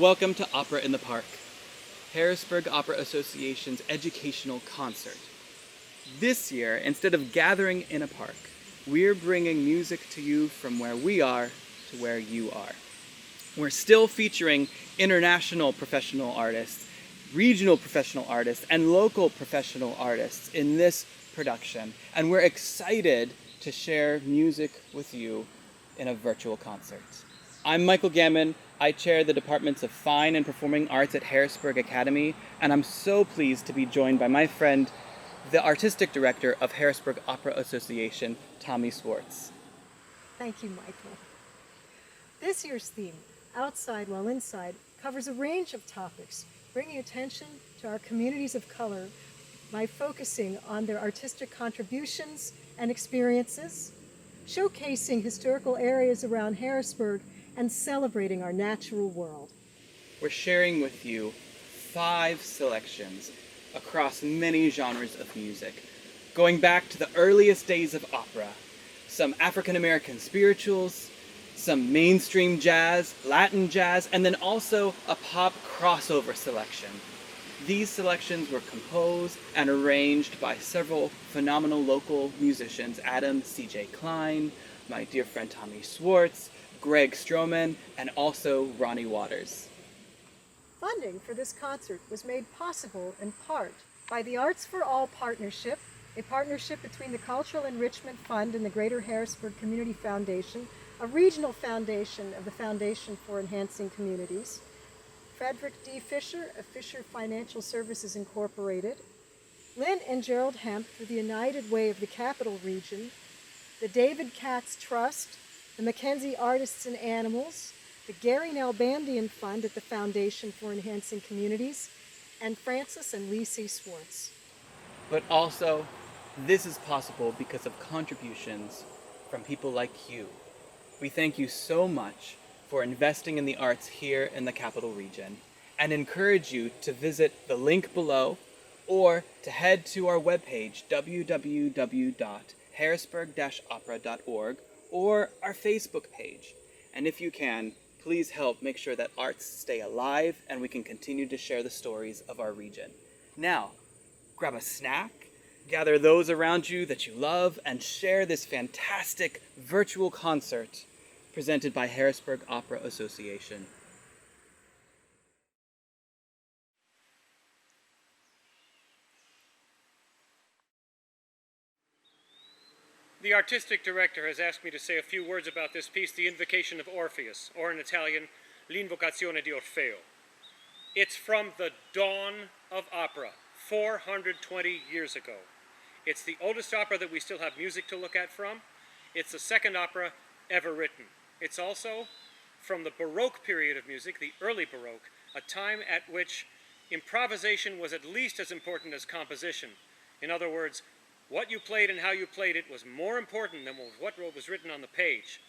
Welcome to Opera in the Park, Harrisburg Opera Association's educational concert. This year, instead of gathering in a park, we're bringing music to you from where we are to where you are. We're still featuring international professional artists, regional professional artists, and local professional artists in this production, and we're excited to share music with you in a virtual concert. I'm Michael Gamon. I chair the departments of Fine and Performing Arts at Harrisburg Academy, and I'm so pleased to be joined by my friend, the artistic director of Harrisburg Opera Association, Tami Swartz. Thank you, Michael. This year's theme, Outside While Inside, covers a range of topics, bringing attention to our communities of color by focusing on their artistic contributions and experiences, showcasing historical areas around Harrisburg, and celebrating our natural world. We're sharing with you 5 selections across many genres of music, going back to the earliest days of opera, some African American spirituals, some mainstream jazz, Latin jazz, and then also a pop crossover selection. These selections were composed and arranged by several phenomenal local musicians, Adam C.J. Klein, my dear friend Tami Swartz, Greg Stroman, and also Ronnie Waters. Funding for this concert was made possible in part by the Arts for All Partnership, a partnership between the Cultural Enrichment Fund and the Greater Harrisburg Community Foundation, a regional foundation of the Foundation for Enhancing Communities, Frederick D. Fisher of Fisher Financial Services Incorporated, Lynn and Gerald Hemp for the United Way of the Capital Region, the David Katz Trust, the Mackenzie Artists and Animals, the Gary Nalbandian Fund at the Foundation for Enhancing Communities, and Francis and Lee Swartz. But also, this is possible because of contributions from people like you. We thank you so much for investing in the arts here in the Capital Region, and encourage you to visit the link below or to head to our webpage, www.harrisburg-opera.org, or our Facebook page. And if you can, please help make sure that arts stay alive and we can continue to share the stories of our region. Now, grab a snack, gather those around you that you love, and share this fantastic virtual concert presented by Harrisburg Opera Association. The artistic director has asked me to say a few words about this piece, The Invocation of Orpheus, or in Italian, L'Invocazione di Orfeo. It's from the dawn of opera, 420 years ago. It's the oldest opera that we still have music to look at from. It's the second opera ever written. It's also from the Baroque period of music, the early Baroque, a time at which improvisation was at least as important as composition. In other words, what you played and how you played it was more important than what was written on the page,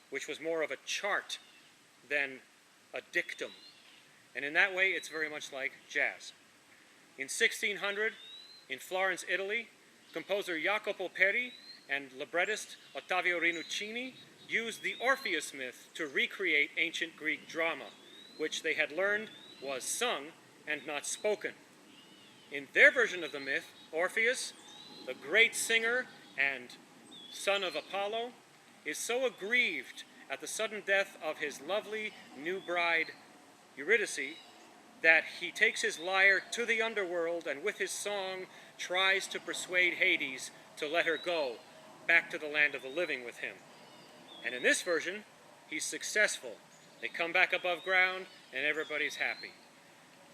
which was more of a chart than a dictum. And in that way, it's very much like jazz. In 1600, in Florence, Italy, composer Jacopo Peri and librettist Ottavio Rinuccini used the Orpheus myth to recreate ancient Greek drama, which they had learned was sung and not spoken. In their version of the myth, Orpheus, the great singer and son of Apollo, is so aggrieved at the sudden death of his lovely new bride, Eurydice, that he takes his lyre to the underworld and with his song tries to persuade Hades to let her go back to the land of the living with him. And in this version, he's successful. They come back above ground and everybody's happy.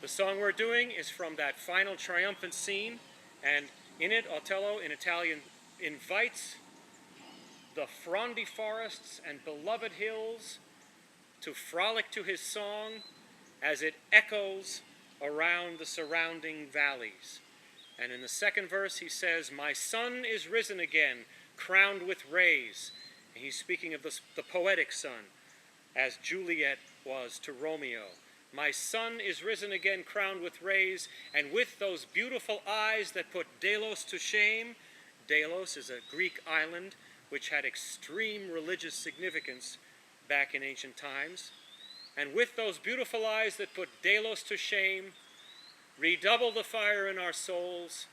The song we're doing is from that final triumphant scene, and in it, Otello, in Italian, invites the frondy forests and beloved hills to frolic to his song as it echoes around the surrounding valleys. And in the second verse, he says, "My sun is risen again, crowned with rays." And he's speaking of the poetic sun, as Juliet was to Romeo. My sun is risen again, crowned with rays, and with those beautiful eyes that put Delos to shame. Delos is a Greek island which had extreme religious significance back in ancient times. and with those beautiful eyes that put Delos to shame, redouble the fire in our souls,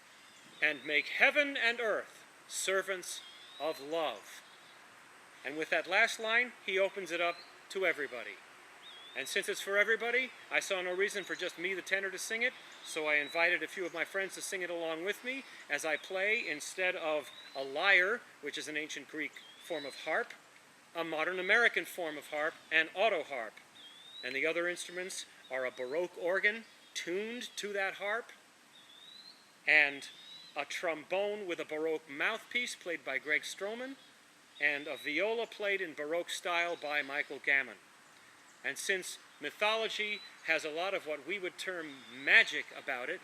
and make heaven and earth servants of love. And with that last line, he opens it up to everybody. And since it's for everybody, I saw no reason for just me, the tenor, to sing it, so I invited a few of my friends to sing it along with me as I play, instead of a lyre, which is an ancient Greek form of harp, a modern American form of harp, and auto harp. And the other instruments are a Baroque organ tuned to that harp, and a trombone with a Baroque mouthpiece played by Greg Stroman, and a viola played in Baroque style by Michael Gamon. And since mythology has a lot of what we would term magic about it,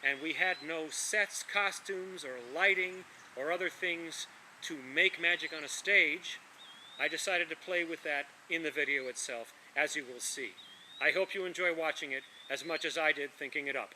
and we had no sets, costumes, or lighting, or other things to make magic on a stage, I decided to play with that in the video itself, as you will see. I hope you enjoy watching it as much as I did thinking it up.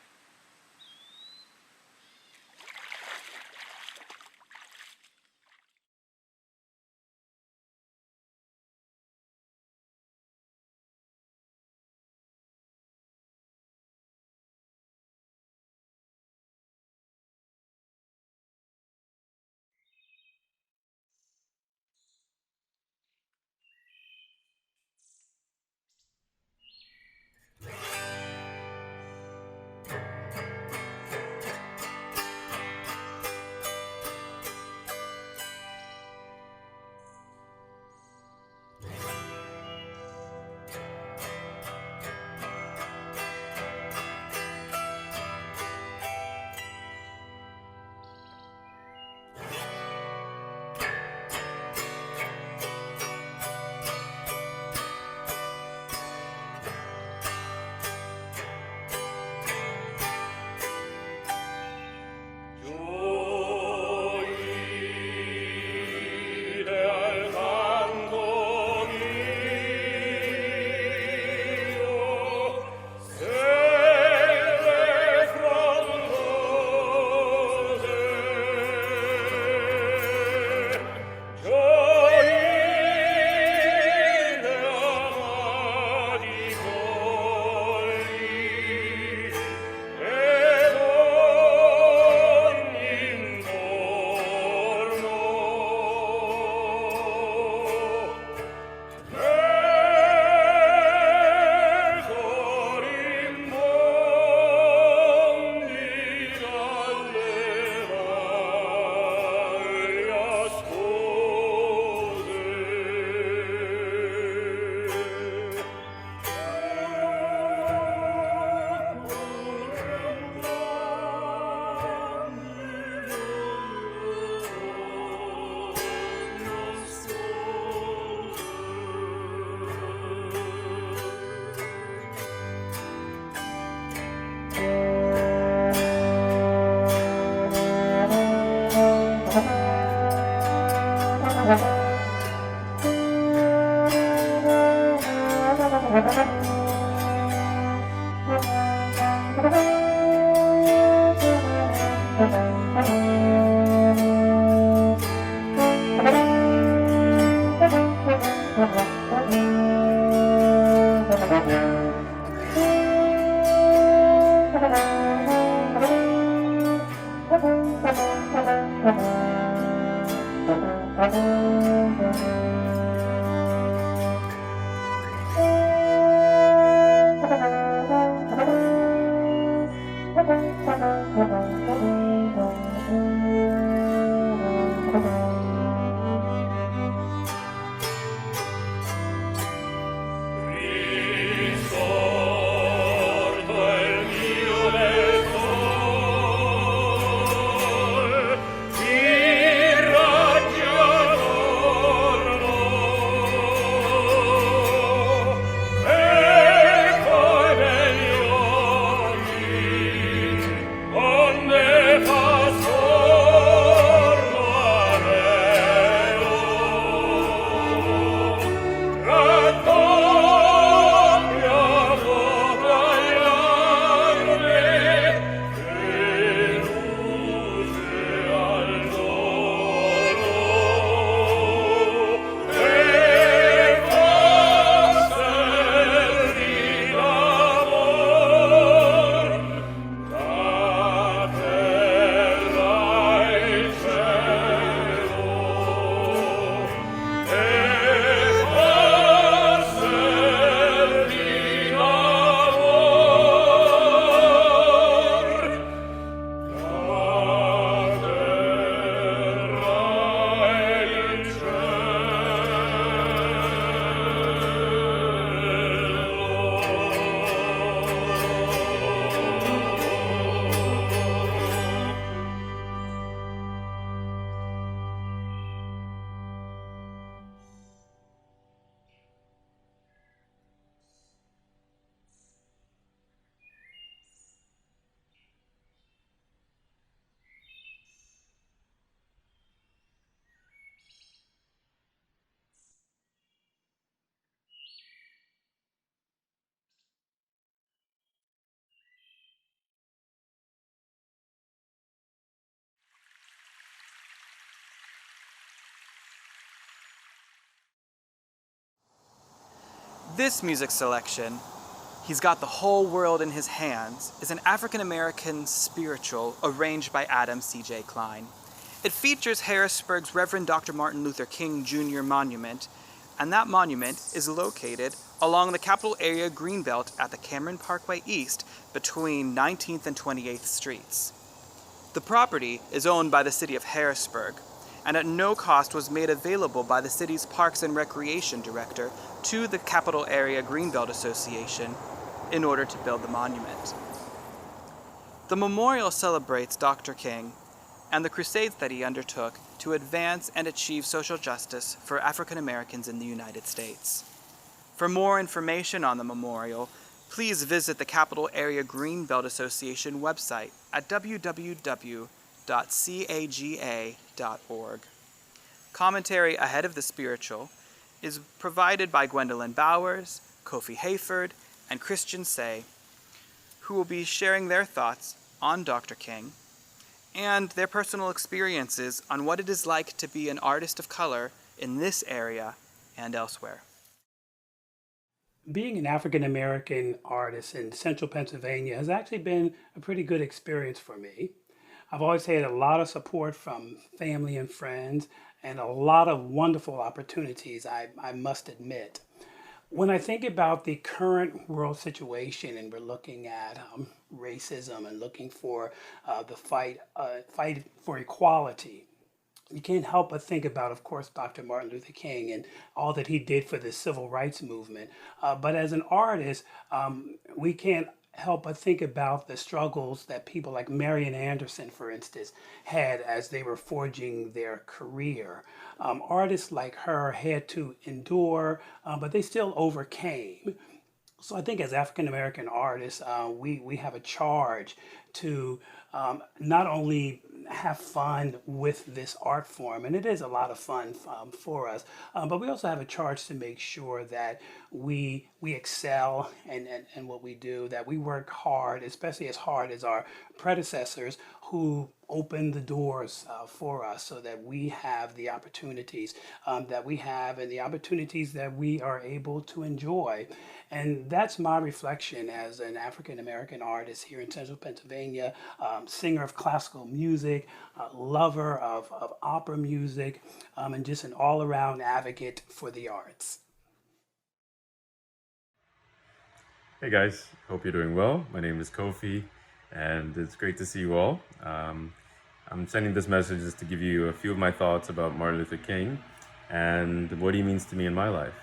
Irraggiator This music selection, He's Got the Whole World in His Hands, is an African-American spiritual arranged by Adam C.J. Klein. It features Harrisburg's Reverend Dr. Martin Luther King Jr. Monument, and that monument is located along the Capitol Area Greenbelt at the Cameron Parkway East between 19th and 28th Streets. The property is owned by the city of Harrisburg, and at no cost was made available by the city's Parks and Recreation Director to the Capitol Area Greenbelt Association in order to build the monument. The memorial celebrates Dr. King and the crusades that he undertook to advance and achieve social justice for African Americans in the United States. For more information on the memorial, please visit the Capitol Area Greenbelt Association website at www.caga.org. Commentary ahead of the spiritual is provided by Gwendolyn Bowers, Kofi Hayford, and Christyan Seay, who will be sharing their thoughts on Dr. King and their personal experiences on what it is like to be an artist of color in this area and elsewhere. Being an African-American artist in central Pennsylvania has actually been a pretty good experience for me. I've always had a lot of support from family and friends and a lot of wonderful opportunities, I must admit. When I think about the current world situation and we're looking at racism and looking for the fight for equality, you can't help but think about, of course, Dr. Martin Luther King and all that he did for the civil rights movement. But as an artist, we can't help but think about the struggles that people like Marian Anderson, for instance, had as they were forging their career. Artists like her had to endure, but they still overcame. So I think as African-American artists, we have a charge to not only have fun with this art form, and it is a lot of fun for us, but we also have a charge to make sure that we excel in what we do, that we work hard, especially as hard as our predecessors who opened the doors for us so that we have the opportunities that we have and the opportunities that we are able to enjoy. And that's my reflection as an African-American artist here in central Pennsylvania, singer of classical music, lover of opera music, and just an all-around advocate for the arts. Hey guys, hope you're doing well. My name is Kofi, and it's great to see you all. I'm sending this message just to give you a few of my thoughts about Martin Luther King and what he means to me in my life.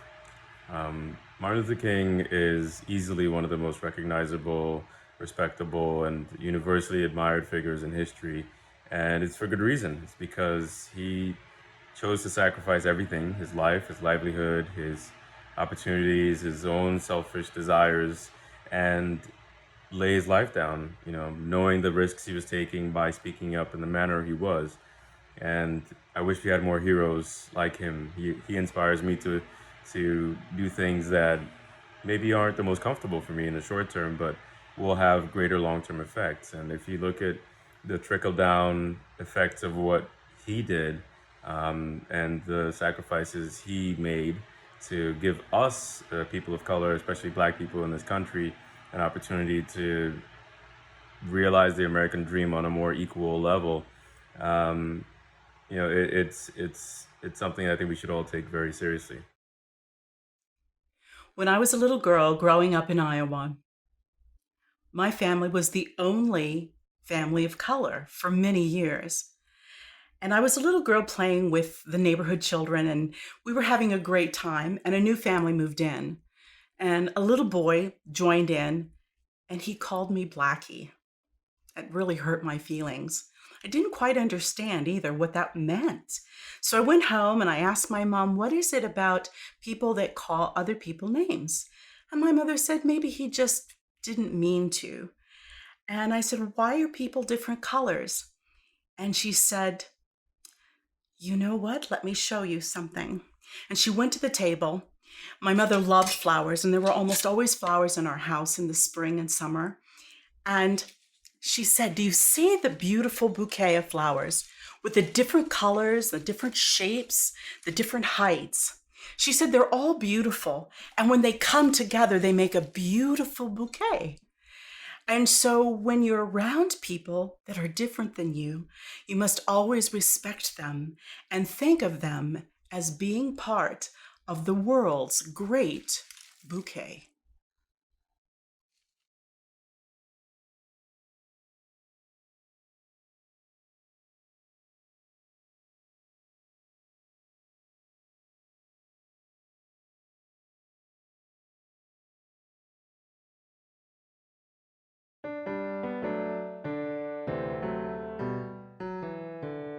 Martin Luther King is easily one of the most recognizable, respectable, and universally admired figures in history. And it's for good reason. It's because he chose to sacrifice everything, his life, his livelihood, his opportunities, his own selfish desires, and lay his life down, knowing the risks he was taking by speaking up in the manner he was. And I wish we had more heroes like him. He inspires me to do things that maybe aren't the most comfortable for me in the short term, but will have greater long-term effects. And if you look at the trickle-down effects of what he did and the sacrifices he made to give us, people of color, especially Black people in this country, an opportunity to realize the American dream on a more equal level, it's something I think we should all take very seriously. When I was a little girl growing up in Iowa, my family was the only family of color for many years. And I was a little girl playing with the neighborhood children, and we were having a great time, and a new family moved in. And a little boy joined in, and he called me Blackie. It really hurt my feelings. I didn't quite understand either what that meant. So I went home and I asked my mom, what is it about people that call other people names? And my mother said, maybe he just didn't mean to. And I said, why are people different colors? And she said, you know what? Let me show you something. And she went to the table. My mother loved flowers, and there were almost always flowers in our house in the spring and summer. And she said, do you see the beautiful bouquet of flowers with the different colors, the different shapes, the different heights? She said they're all beautiful, and when they come together, they make a beautiful bouquet. And so when you're around people that are different than you must always respect them and think of them as being part of the world's great bouquet.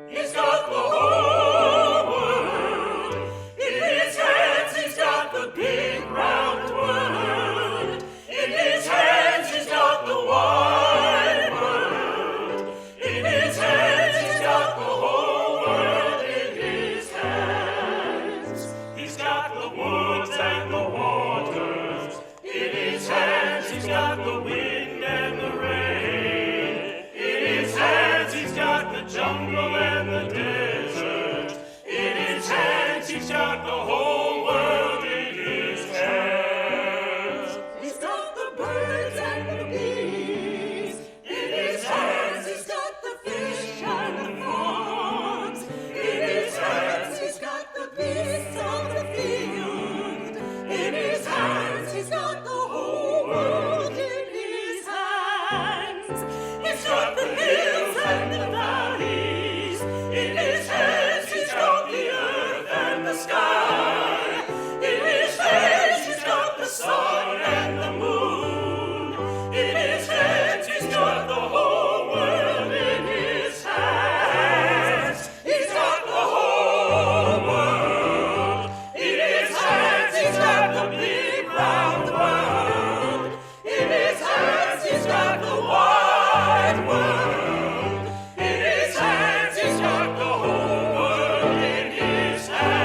He's got the whole world in his hands. He's got the big round world in his hands. He's got the wide world in his hands. He's got the whole world in his hands. He's got the woods and the waters in his hands. He's got the wind and the rain in his hands. He's got the jungle and the desert in his hands. He's got the whole world in his hands. He's got the birds and the bees in his hands. He's got the fish and the frogs in his hands. He's got the beasts of the field in his hands. He's got the whole world in his hands. He's got the hills and the valleys in his hands. He's got the earth and the sky in his hands. He's got the sun and the moon in his hands. He's got the whole world in his hands. He's got the whole world in his hands. He's got the big round world in his hands. He's got the wide world in his hands. He's got the whole world in his hands.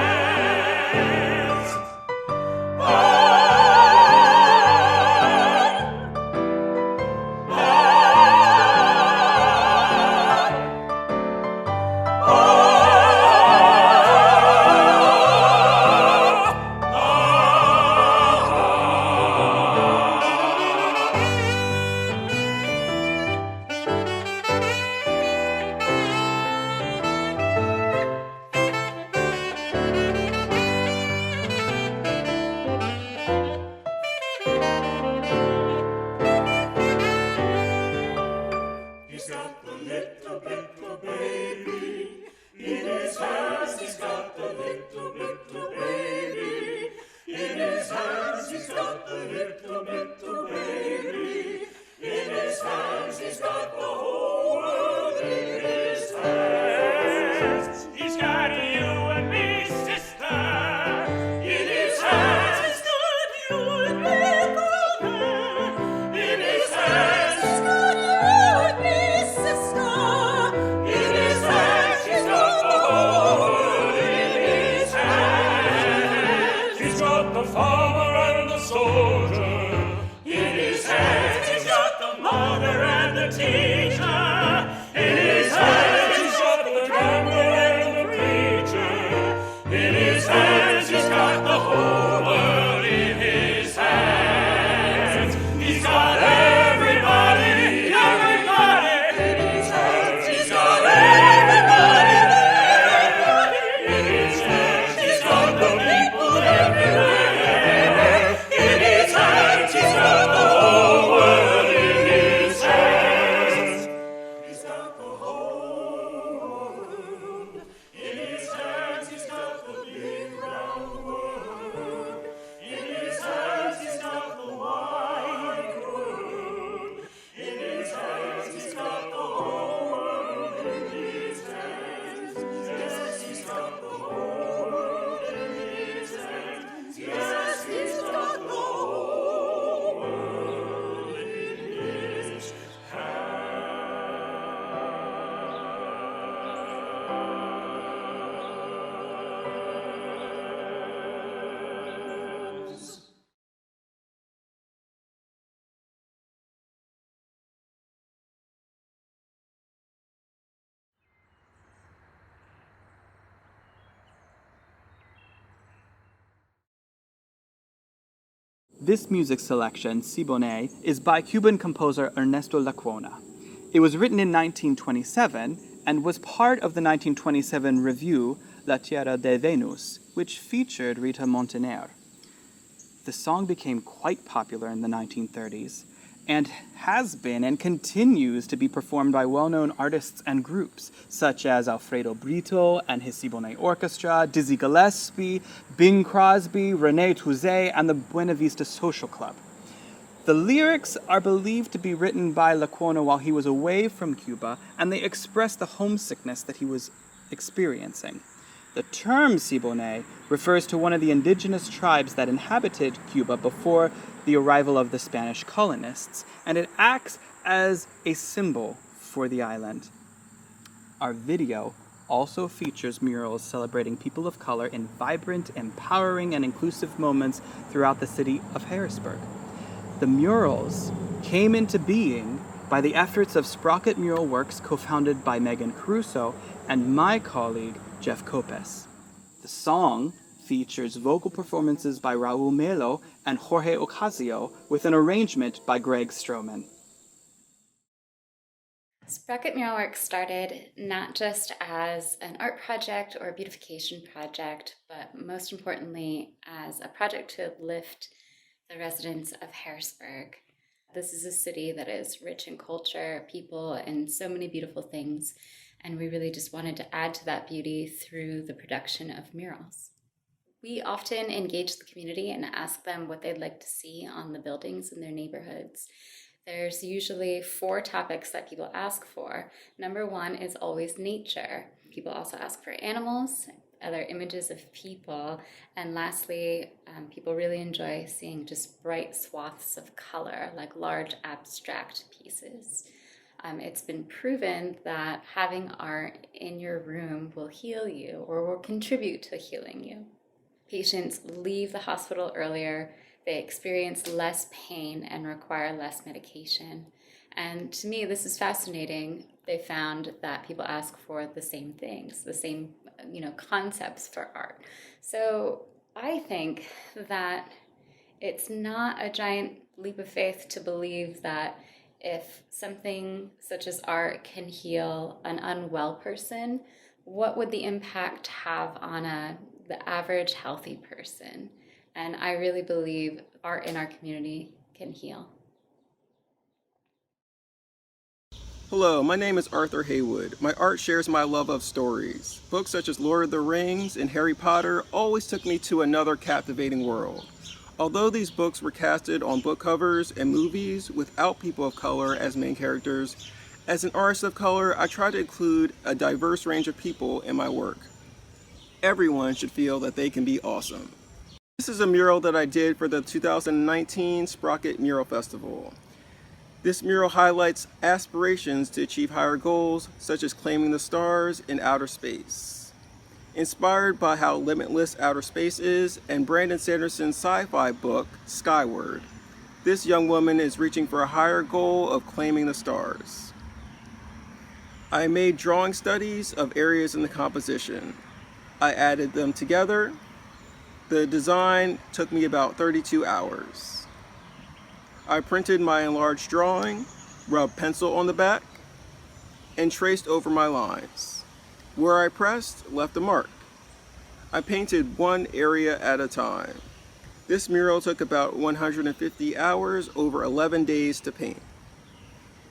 He's got the little baby in his hands. He's got the little baby in his hands. He's got the little baby in his hands. He's got the whole world in his hands. He's got you and me, sister, in his hands. He's got you and me, brother, in his hands. He's got you and me, sister, in his hands. He's got the whole world in his hands. He's got the farmer and the soldier in his hands. He's got the mother and the teacher in his hands. He's got the gambler and the preacher in his hands. He's got the whole world in his hands. He's got everybody, everybody in his hands. He's got everybody, everybody in his hands. He's got the people everywhere in his hands. He's got the whole world in his hands. This music selection, Siboney, is by Cuban composer Ernesto Lacuna. It was written in 1927 and was part of the 1927 revue La Tierra de Venus, which featured Rita Montaner. The song became quite popular in the 1930s and has been and continues to be performed by well-known artists and groups, such as Alfredo Brito and his Siboney Orchestra, Dizzy Gillespie, Bing Crosby, Rene Touzé, and the Buena Vista Social Club. The lyrics are believed to be written by Lacuna while he was away from Cuba, and they express the homesickness that he was experiencing. The term Siboney refers to one of the indigenous tribes that inhabited Cuba before the arrival of the Spanish colonists, and it acts as a symbol for the island. Our video also features murals celebrating people of color in vibrant, empowering, and inclusive moments throughout the city of Harrisburg. The murals came into being by the efforts of Sprocket Mural Works, co-founded by Megan Caruso and my colleague, Jeff Copes. The song features vocal performances by Raúl Melo and Jorge Ocasio with an arrangement by Greg Stroman. Sprocket Mural Works started not just as an art project or a beautification project, but most importantly as a project to uplift the residents of Harrisburg. This is a city that is rich in culture, people, and so many beautiful things, and we really just wanted to add to that beauty through the production of murals. We often engage the community and ask them what they'd like to see on the buildings in their neighborhoods. There's usually 4 topics that people ask for. Number 1 is always nature. People also ask for animals, other images of people, and lastly, people really enjoy seeing just bright swaths of color, like large abstract pieces. It's been proven that having art in your room will heal you or will contribute to healing you. Patients leave the hospital earlier, they experience less pain and require less medication. And to me, this is fascinating. They found that people ask for the same things, the same, concepts for art. So I think that it's not a giant leap of faith to believe that if something such as art can heal an unwell person, what would the impact have on the average healthy person? And I really believe art in our community can heal. Hello, my name is Arthur Haywood. My art shares my love of stories. Books such as Lord of the Rings and Harry Potter always took me to another captivating world. Although these books were casted on book covers and movies without people of color as main characters, as an artist of color, I try to include a diverse range of people in my work. Everyone should feel that they can be awesome. This is a mural that I did for the 2019 Sprocket Mural Festival. This mural highlights aspirations to achieve higher goals, such as claiming the stars in outer space. Inspired by how limitless outer space is and Brandon Sanderson's sci-fi book, Skyward, this young woman is reaching for a higher goal of claiming the stars. I made drawing studies of areas in the composition. I added them together. The design took me about 32 hours. I printed my enlarged drawing, rubbed pencil on the back, and traced over my lines. Where I pressed left a mark. I painted one area at a time. This mural took about 150 hours over 11 days to paint.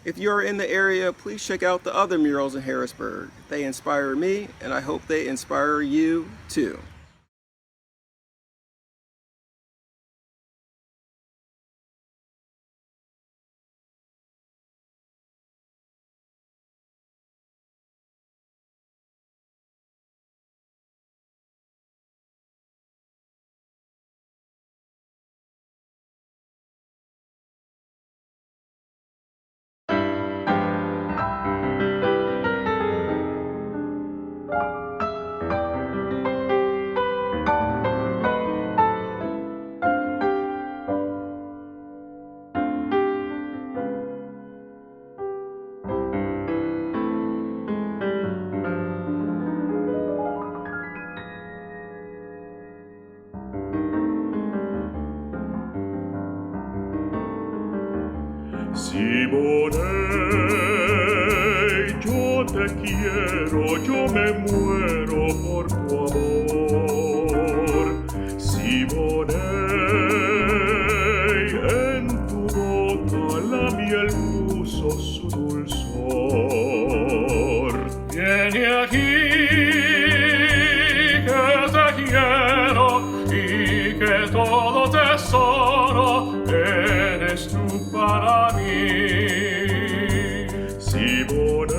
If you are in the area, please check out the other murals in Harrisburg. They inspire me, and I hope they inspire you too. Siboney, yo te quiero, yo me muero por tu amor. Siboney, en tu boca la miel puso su dulzor. Vieni aquí, que te quiero y que todo tesoro eres tú para mí. Siboney,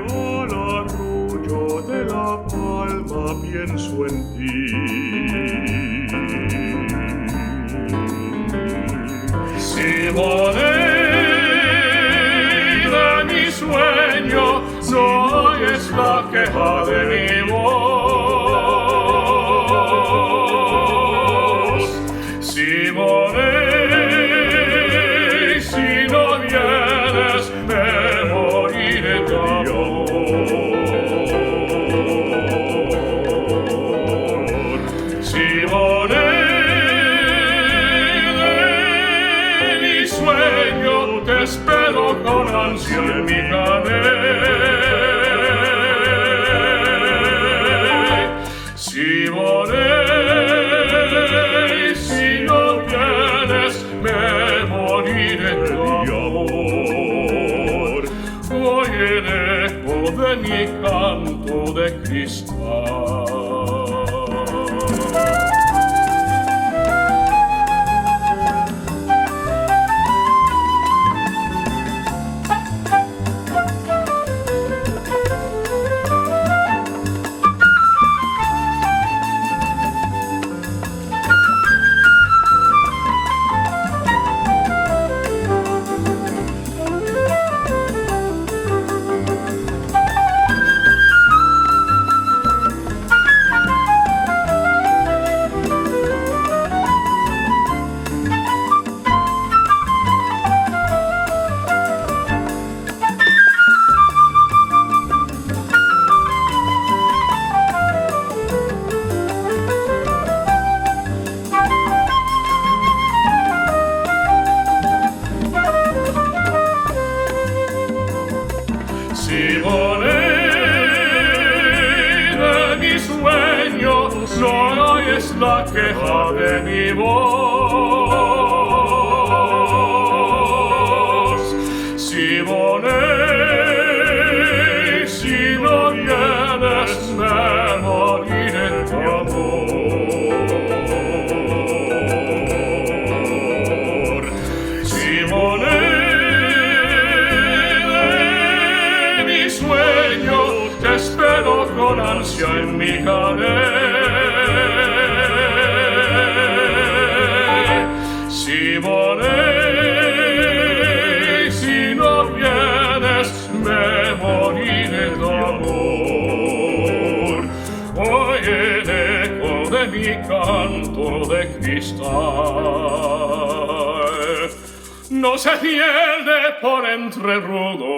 al arrullo de la palma pienso en ti. Siboney, de mi sueño, no es la queja de mi voz. Siboney, si no vienes, me moriré de amor. Siboney, de mi sueño, te espero con ansia en mi Siboney, si no vienes, me moriré de amor. Hoy el eco de mi canto de cristal. No es la queja de mi voz. Siboney, si no vienes, me moriré de amor. Siboney, de mi sueño, te espero con ansia en mi Siboney, si no vienes, me moriré de amor. Hoy el eco de mi canto de cristal no se pierde por entre el rudo.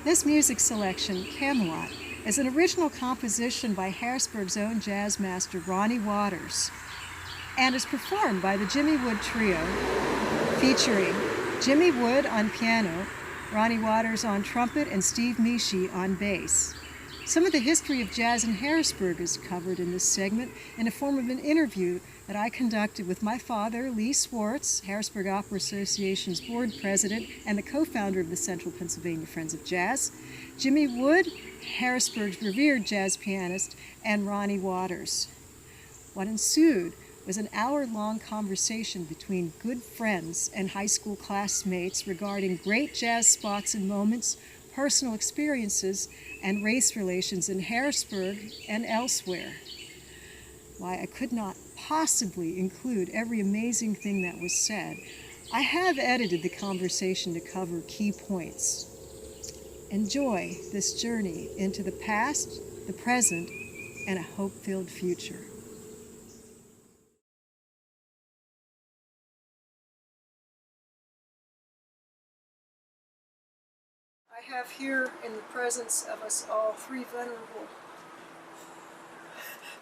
This music selection, Camelot, is an original composition by Harrisburg's own jazz master Ronnie Waters and is performed by the Jimmy Wood Trio, featuring Jimmy Wood on piano, Ronnie Waters on trumpet, and Steve Mishi on bass. Some of the history of jazz in Harrisburg is covered in this segment in the form of an interview that I conducted with my father, Lee Swartz, Harrisburg Opera Association's board president and the co-founder of the Central Pennsylvania Friends of Jazz, Jimmy Wood, Harrisburg's revered jazz pianist, and Ronnie Waters. What ensued was an hour-long conversation between good friends and high school classmates regarding great jazz spots and moments personal experiences, and race relations in Harrisburg and elsewhere. Why, I could not possibly include every amazing thing that was said. I have edited the conversation to cover key points. Enjoy this journey into the past, the present, and a hope-filled future. I have here in the presence of us all three venerable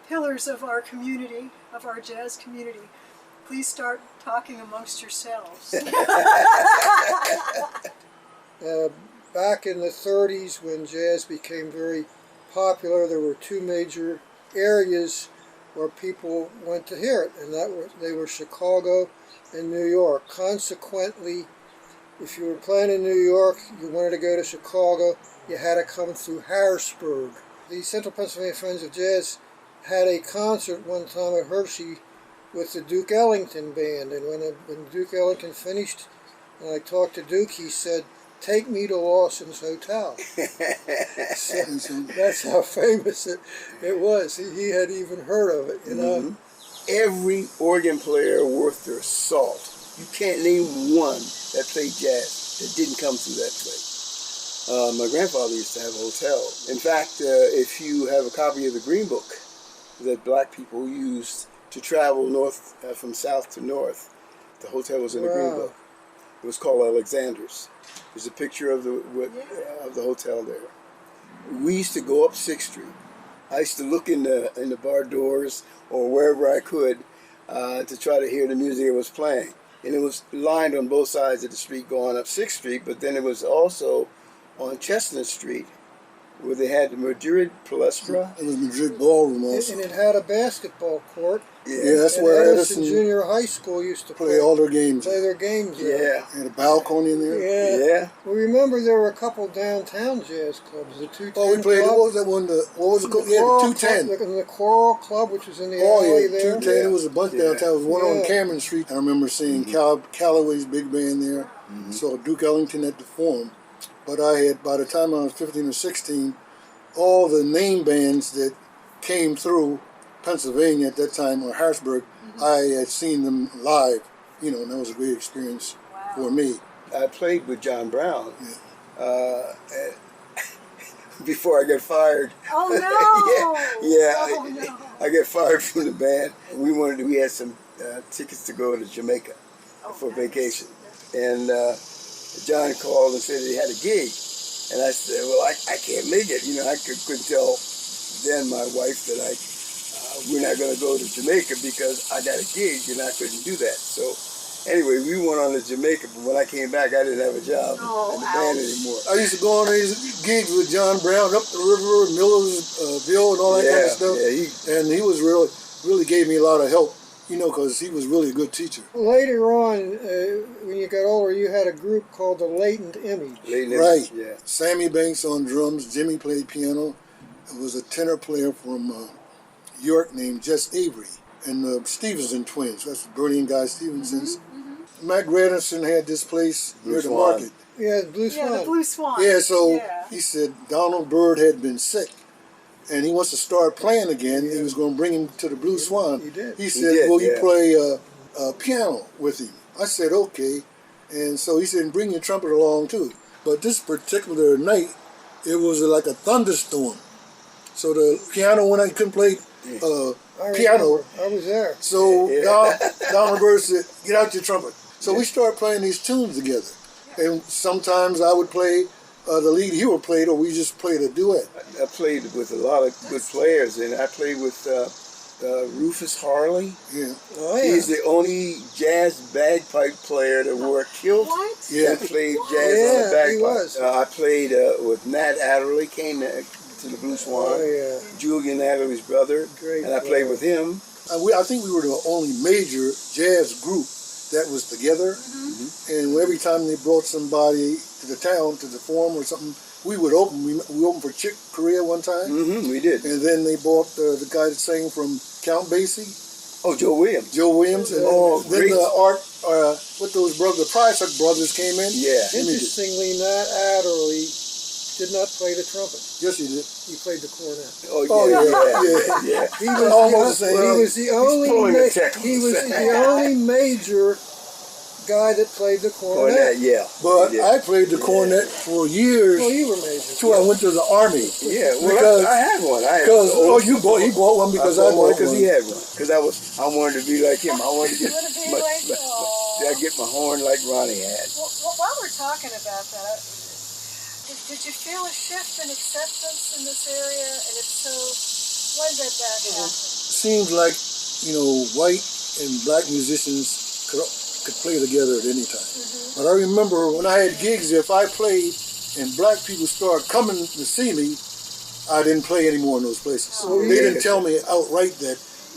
pillars of our community, of our jazz community. Please start talking amongst yourselves. Back in the 30s, when jazz became very popular, there were two major areas where people went to hear it, and they were Chicago and New York. Consequently, if you were playing in New York, you wanted to go to Chicago, you had to come through Harrisburg. The Central Pennsylvania Friends of Jazz had a concert one time at Hershey with the Duke Ellington Band, and when Duke Ellington finished, and I talked to Duke, he said, "Take me to Lawson's Hotel." So that's how famous it was. He had even heard of it, you know. Every organ player worth their salt. You can't name one that played jazz that didn't come through that place. My grandfather used to have a hotel. In fact, if you have a copy of the Green Book that black people used to travel north from south to north, the hotel was in the Green Book. It was called Alexander's. There's a picture of the hotel there. We used to go up 6th Street. I used to look in the bar doors or wherever I could to try to hear the music it was playing. And it was lined on both sides of the street going up 6th Street, but then it was also on Chestnut Street where they had the Madrid Palestra. It was Madrid Ballroom also. And it had a basketball court. Yeah, that's where Edison Junior High School used to play all their games. Play their games there. Yeah. And a balcony in there. Yeah. Well, remember there were a couple downtown jazz clubs. The 210 Oh, we played, Club, what was that one? What was it called? Yeah, the 210. The Choral Club, which was in the alley there. 210. It was a bunch downtown. There was one on Cameron Street. I remember seeing Callaway's big band there. Saw Duke Ellington at the Forum. But I had, by the time I was 15 or 16, all the name bands that came through Pennsylvania at that time, or Harrisburg, I had seen them live, you know, and that was a great experience for me. I played with John Brown before I got fired. Oh no! Oh, no. I got fired from the band. We had some tickets to go to Jamaica for vacation, and John called and said he had a gig. And I said, well, I can't make it. You know, I couldn't tell then my wife that we're not going to go to Jamaica because I got a gig and I couldn't do that. So anyway, we went on to Jamaica, but when I came back, I didn't have a job in the band anymore. I used to go on these gigs with John Brown up the river, Millersville, and all that kind of stuff. And he was really gave me a lot of help. You know, because he was really a good teacher. Later on, when you got older, you had a group called the Latent Image. Right. Yeah. Sammy Banks on drums. Jimmy played piano. There was a tenor player from York named Jess Avery. And the Stevenson twins. That's Bernie and Guy Stevenson's. Matt Granderson had this place near the market. Yeah, Blue Swan. Yeah, the Blue Swan. Yeah, so he said Donald Byrd had been sick. And he wants to start playing again. He was going to bring him to the Blue Swan. He did. He said, will you play piano with him? I said, okay. And so he said, bring your trumpet along too. But this particular night, it was like a thunderstorm. So the piano, when I couldn't play piano. I was there. So Donald Byrd said, get out your trumpet. So we started playing these tunes together. And sometimes I would play the lead he would play, or we just played a duet. I played with a lot of good players, and I played with Rufus Harley. Yeah. Oh, yeah. He's the only jazz bagpipe player to wear a kilt. What? Yeah, played jazz on the bagpipe. He was. I played with Nat Adderley, came to the Blue Swan. Oh, yeah. Julian Adderley's brother. Great. And I played with him. I think we were the only major jazz group that was together. And every time they brought somebody to the town, to the Forum or something, we would open. We opened for Chick Corea one time. We did. And then they brought the guy that sang from Count Basie. Oh, Joe Williams. Joe Williams. And then the what those brothers, the Price brothers came in. Yeah. Interestingly, Nat Adderley did not play the trumpet. Yes, he did. He played the cornet. Oh yeah. He was Almost the same. He was the only major guy that played the cornet. But I played the cornet for years. Well, you were major. Till I went to the army. Yeah, well, I had one. He bought one because I bought one. Because he had one. Because I wanted to be like him. I wanted to get my horn like Ronnie had. Well, while we're talking about that, did you feel a shift in acceptance in this area? And if so, when did that happen? Seems like, white and black musicians could play together at any time. But I remember when I had gigs, if I played and black people started coming to see me, I didn't play anymore in those places. They didn't tell me outright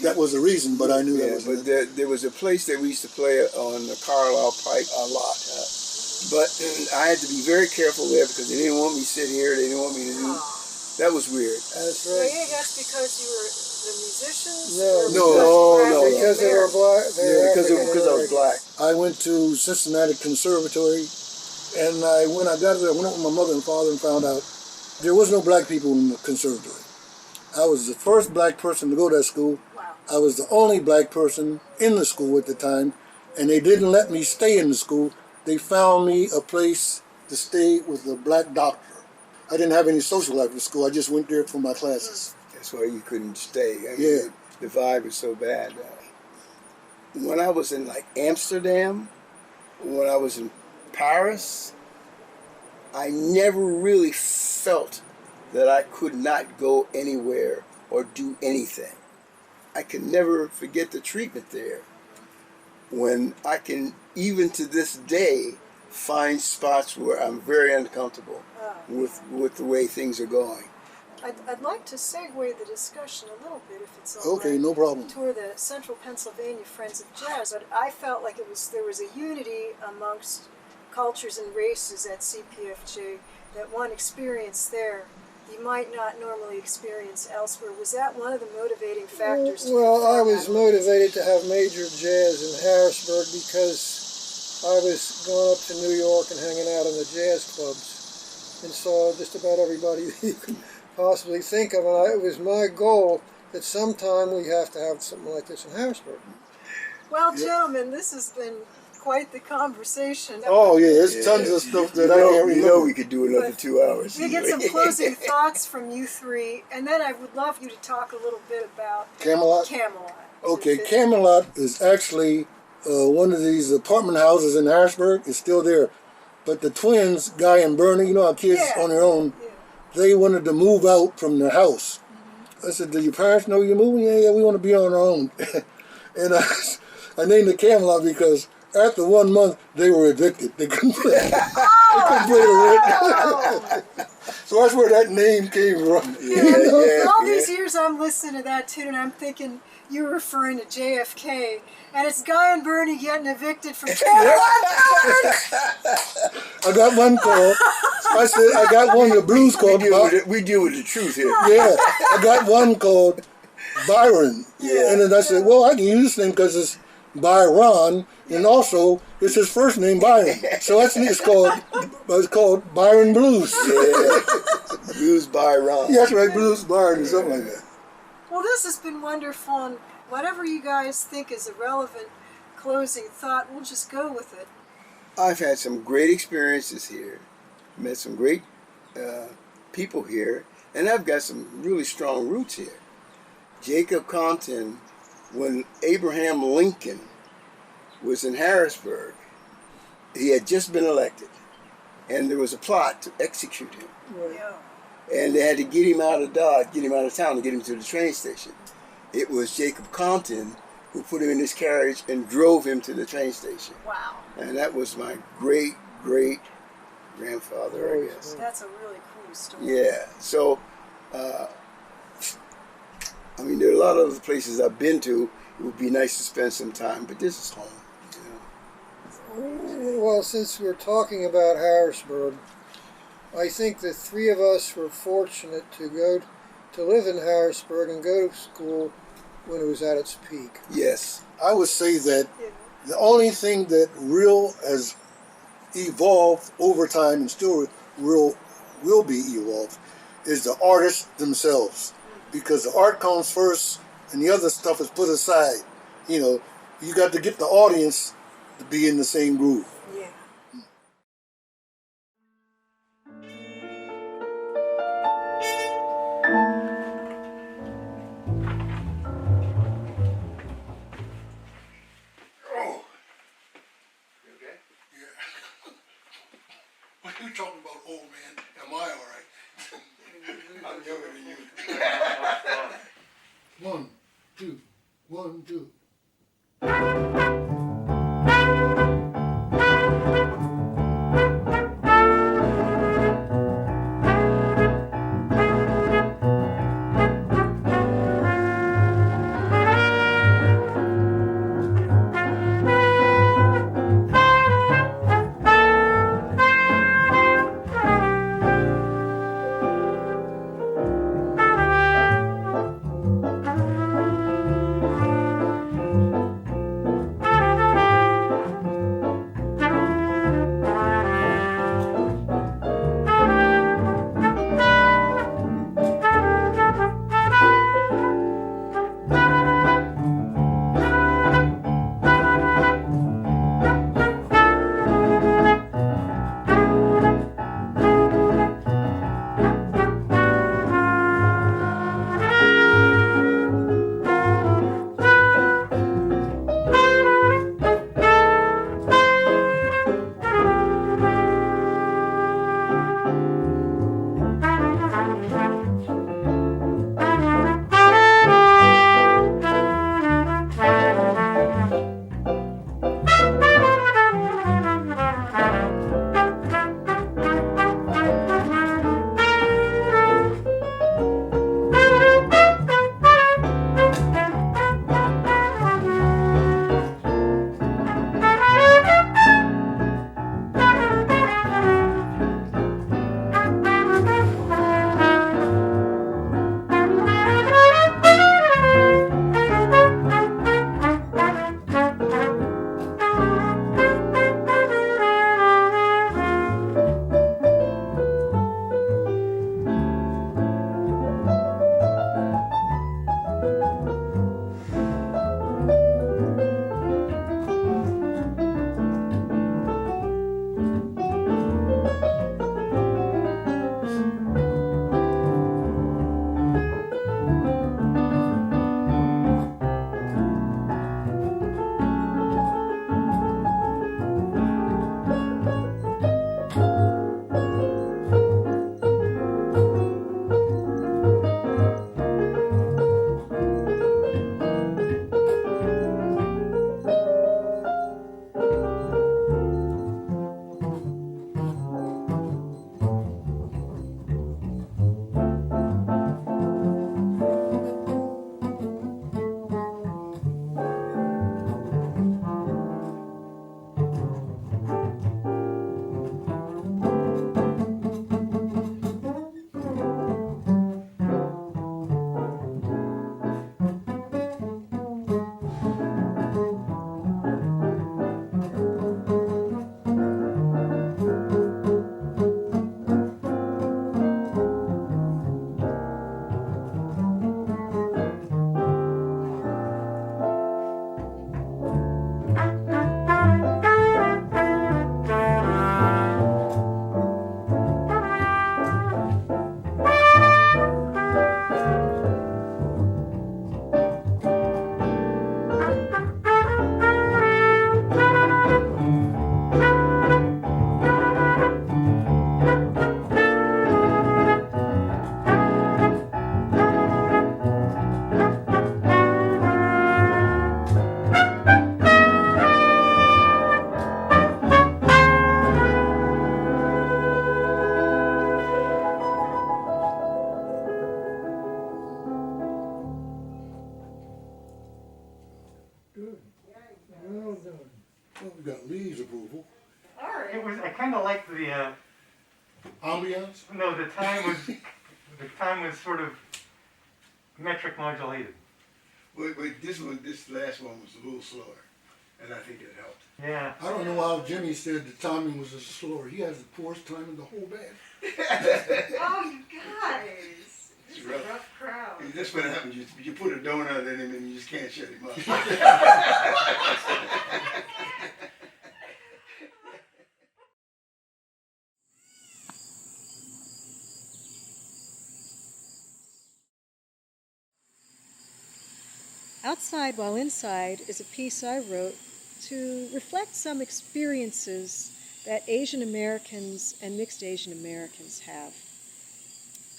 that was the reason, but I knew that was it. But there was a place that we used to play on the Carlisle Pike a lot. But I had to be very careful there because they didn't want me to sit here. They didn't want me to do. That was weird. That's right. right. That's because you were the musicians? No. Because they were black. Because I was black. I went to Cincinnati Conservatory, and when I got there, I went up with my mother and father and found out there was no black people in the conservatory. I was the first black person to go to that school. Wow. I was the only black person in the school at the time, and they didn't let me stay in the school. They found me a place to stay with a black doctor. I didn't have any social life at school. I just went there for my classes. That's why you couldn't stay. The vibe was so bad. When I was in Amsterdam, when I was in Paris, I never really felt that I could not go anywhere or do anything. I can never forget the treatment there. When I can, even to this day, find spots where I'm very uncomfortable with the way things are going. I'd like to segue the discussion a little bit, if it's all right. Okay, no problem. Toward the Central Pennsylvania Friends of Jazz. I felt like there was a unity amongst cultures and races at CPFJ that one experienced there you might not normally experience elsewhere. Was that one of the motivating factors? Well, I was motivated to have major jazz in Harrisburg because I was going up to New York and hanging out in the jazz clubs and saw just about everybody you could possibly think of. And it was my goal that sometime we have to have something like this in Harrisburg. Well, gentlemen, this has been quite the conversation. Oh yeah, there's tons of stuff that I can't remember. We could do another 2 hours. We get some closing thoughts from you three, and then I would love you to talk a little bit about Camelot. Okay, Camelot is actually one of these apartment houses in Harrisburg. It's still there, but the twins, Guy and Bernie, our kids on their own, they wanted to move out from their house. I said, "Do your parents know you're moving?" Yeah, we want to be on our own. And I named it Camelot because after 1 month, they were evicted. They couldn't play. They couldn't play the rent. So that's where that name came from. All these years I'm listening to that tune, and I'm thinking you're referring to JFK, and it's Guy and Bernie getting evicted from Camelot. I got one call. I said, I got one of the blues called. We deal with the truth here. Yeah, I got one called Byron. And then I said, well, I can use this name because it's Byron, and also it's his first name, Byron. So it's called Byron Blues. Yeah. Blues Byron. Yeah, that's right, Blues Byron or something like that. Well, this has been wonderful, and whatever you guys think is a relevant closing thought, we'll just go with it. I've had some great experiences here, met some great people here, and I've got some really strong roots here. Jacob Compton, when Abraham Lincoln was in Harrisburg, he had just been elected, and there was a plot to execute him. And they had to get him out of Dodge, get him out of town, and get him to the train station. It was Jacob Compton who put him in his carriage and drove him to the train station. Wow. And that was my great-great-grandfather, I guess. That's a really cool story. Yeah, so, there are a lot of other places I've been to. It would be nice to spend some time, but this is home. Well, since we're talking about Harrisburg, I think the three of us were fortunate to live in Harrisburg and go to school when it was at its peak. Yes. I would say that the only thing that has evolved over time and still real will be evolved is the artists themselves, because the art comes first and the other stuff is put aside. You know, you got to get the audience to be in the same groove. Yeah. Oh. You okay? Yeah. What are you talking about, old man? Am I all right? I'm younger than you. 1, 2, 1, 2. We got Lee's approval. All right. It was. I kind of liked the ambiance. No, the time was sort of metric modulated. But this last one was a little slower, and I think it helped. Yeah. I don't know how Jimmy said the timing was a slower. He has the poorest time in the whole band. Oh, you guys. This is a rough crowd. That's what happens. You put a donut in him and you just can't shut him up. Outside While Inside is a piece I wrote to reflect some experiences that Asian Americans and mixed Asian Americans have.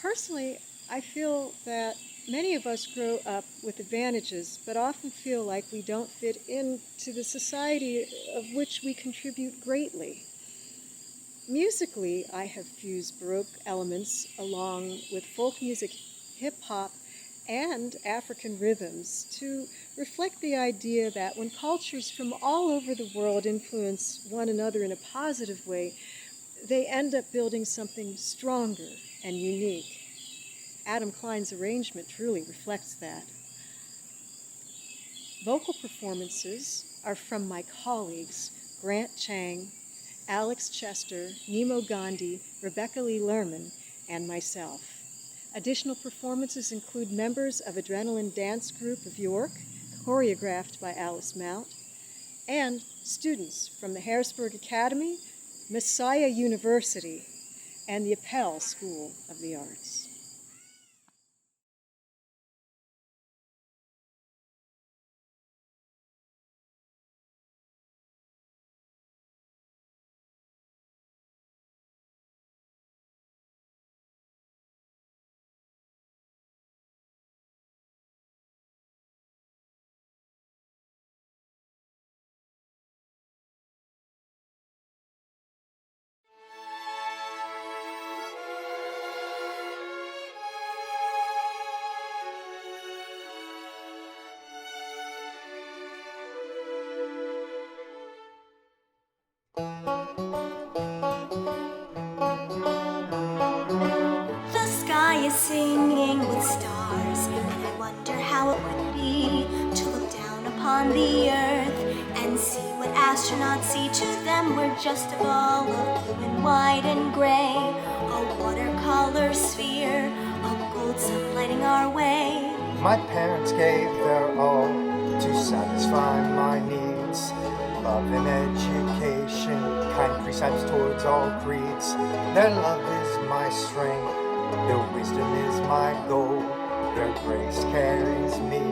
Personally, I feel that many of us grow up with advantages, but often feel like we don't fit into the society of which we contribute greatly. Musically, I have fused Baroque elements along with folk music, hip-hop, and African rhythms to reflect the idea that when cultures from all over the world influence one another in a positive way, they end up building something stronger and unique. Adam Klein's arrangement truly reflects that. Vocal performances are from my colleagues, Grant Chang, Alex Chester, Nimo Gandhi, Rebecca Lee Lerman, and myself. Additional performances include members of Adrenaline Dance Group of York, choreographed by Alice Mount, and students from the Harrisburg Academy, Messiah University, and the Appel School of the Arts. The sky is singing with stars, and I wonder how it would be to look down upon the earth and see what astronauts see. To them we're just a ball of blue and white and gray, a watercolor sphere of gold sun lighting our way. My parents gave their all to satisfy my needs. Love and education, kind precepts towards all creeds. Their love is my strength, their wisdom is my goal. Their grace carries me,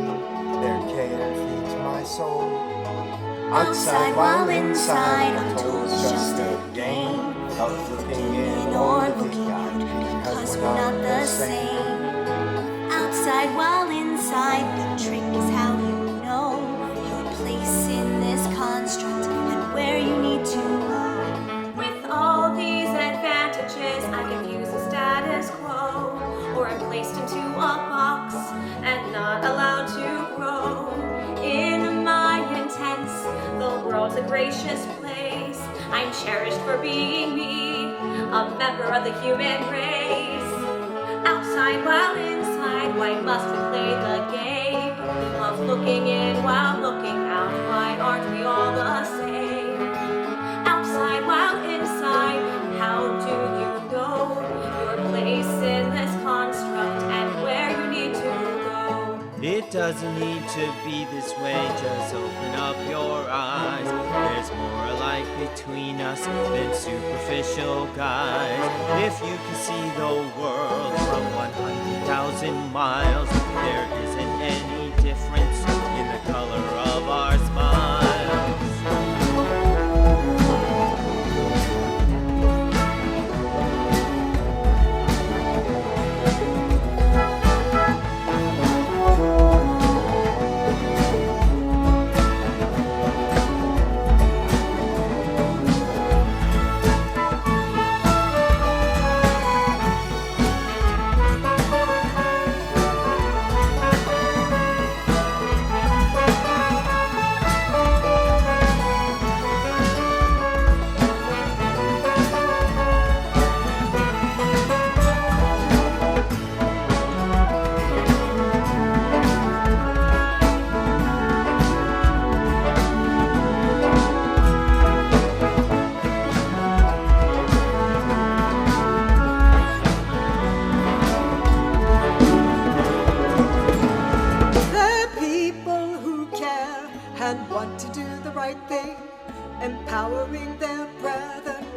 their care feeds my soul. Outside while inside, I'm told it's just a game of looking in or looking out, because we're not the same. Outside while inside, the trick is how you know your place in this construct and where you need to go. With all these advantages, I can use the status quo, or I'm placed into a box and not allowed to grow. In my intents, the world's a gracious place. I'm cherished for being me, a member of the human race. Outside while inside, why must we play the game of looking in while looking out? Why aren't we all the same? Outside while inside, how do you know your place in this construct and where you need to go? It doesn't need to be this way, just open up your eyes. There's more alike between us than superficial guys. If you can see the world from 100,000 miles, there isn't any difference in the color of our smiles.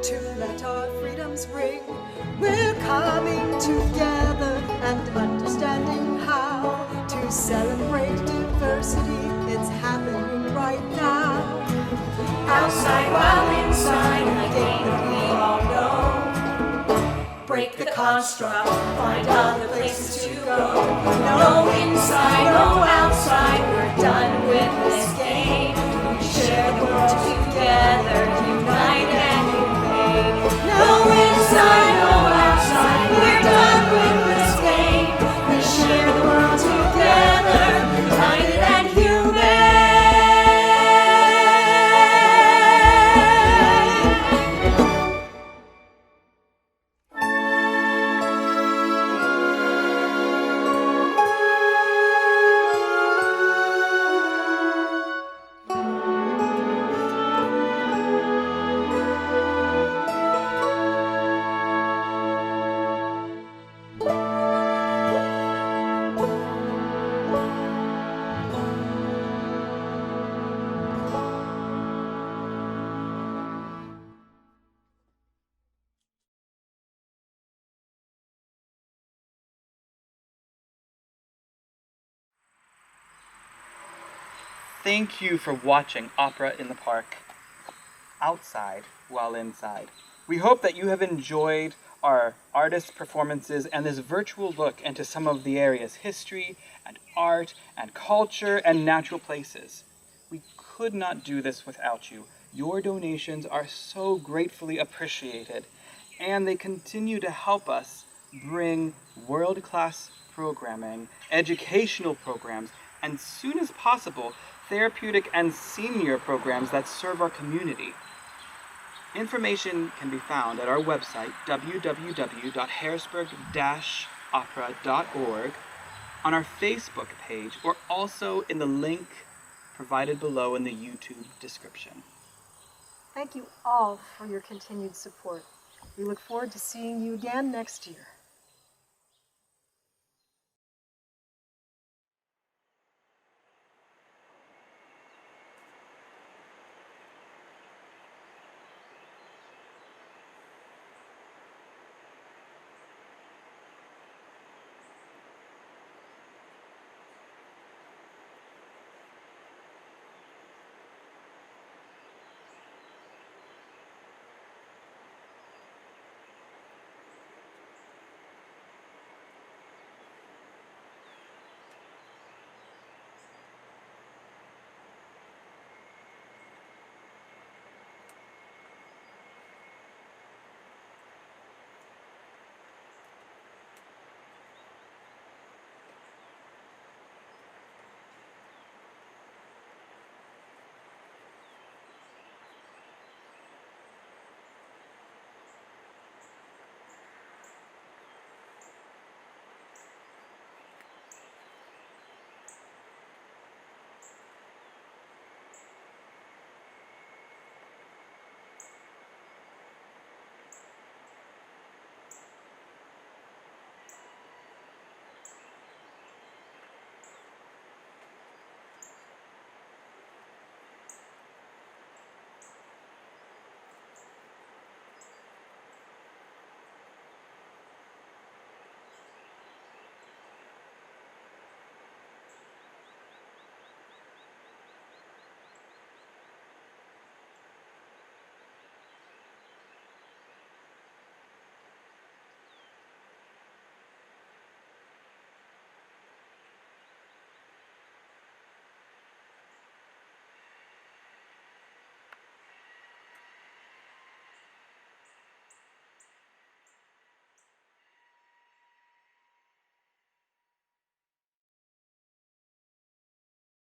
to let our freedoms ring. We're coming together and understanding how to celebrate diversity. It's happening right now. Outside while inside, a game that we all know. Break the construct, find other places to go. No inside, no outside, we're done with this game. We share the world together, united and humane. No inside, no outside, we're done with this game. We share the world together, united and humane. Thank you for watching Opera in the Park, outside while inside. We hope that you have enjoyed our artist performances and this virtual look into some of the area's history and art and culture and natural places. We could not do this without you. Your donations are so gratefully appreciated, and they continue to help us bring world-class programming, educational programs, and soon as possible, therapeutic and senior programs that serve our community. Information can be found at our website, www.harrisburg-opera.org, on our Facebook page, or also in the link provided below in the YouTube description. Thank you all for your continued support. We look forward to seeing you again next year.